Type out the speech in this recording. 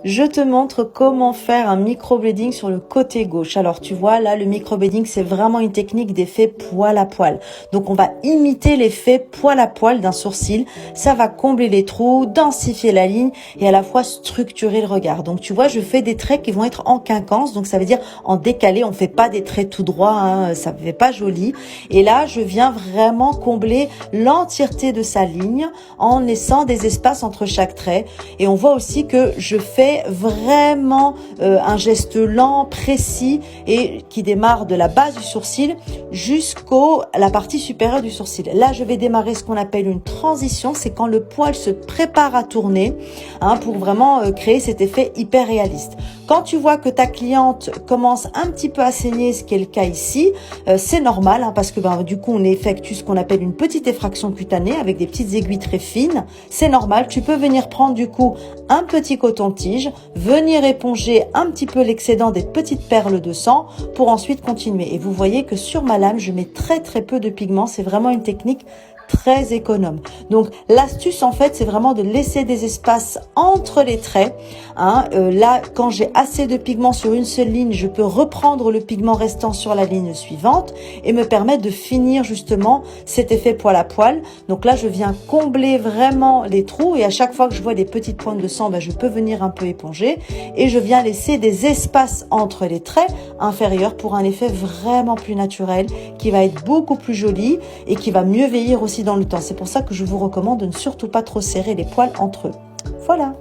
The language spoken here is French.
Je te montre comment faire un microblading sur le côté gauche. Alors tu vois là, le microblading c'est vraiment une technique d'effet poil à poil. Donc on va imiter l'effet poil à poil d'un sourcil. Ça va combler les trous, densifier la ligne et à la fois structurer le regard. Donc tu vois, je fais des traits qui vont être en quinconce, donc ça veut dire en décalé. On fait pas des traits tout droits, hein, ça fait pas joli. Et là, je viens vraiment combler l'entièreté de sa ligne en laissant des espaces entre chaque trait. Et on voit aussi que je fais vraiment un geste lent, précis et qui démarre de la base du sourcil jusqu'à la partie supérieure du sourcil. Là, je vais démarrer ce qu'on appelle une transition. C'est quand le poil se prépare à tourner, hein, pour vraiment créer cet effet hyper réaliste. Quand tu vois que ta cliente commence un petit peu à saigner, ce qui est le cas ici, c'est normal, hein, parce que du coup, on effectue ce qu'on appelle une petite effraction cutanée avec des petites aiguilles très fines. C'est normal. Tu peux venir prendre du coup un petit coton-tige, venir éponger un petit peu l'excédent des petites perles de sang pour ensuite continuer. Et vous voyez que sur ma lame, je mets très peu de pigments. C'est vraiment une technique très économe. Donc l'astuce en fait, c'est vraiment de laisser des espaces entre les traits, hein. Là, quand j'ai assez de pigments sur une seule ligne, je peux reprendre le pigment restant sur la ligne suivante et me permettre de finir justement cet effet poil à poil. Donc là, je viens combler vraiment les trous et à chaque fois que je vois des petites pointes de sang, je peux venir un peu éponger et je viens laisser des espaces entre les traits inférieurs pour un effet vraiment plus naturel qui va être beaucoup plus joli et qui va mieux vieillir aussi dans le temps. C'est pour ça que je vous recommande de ne surtout pas trop serrer les poils entre eux. Voilà.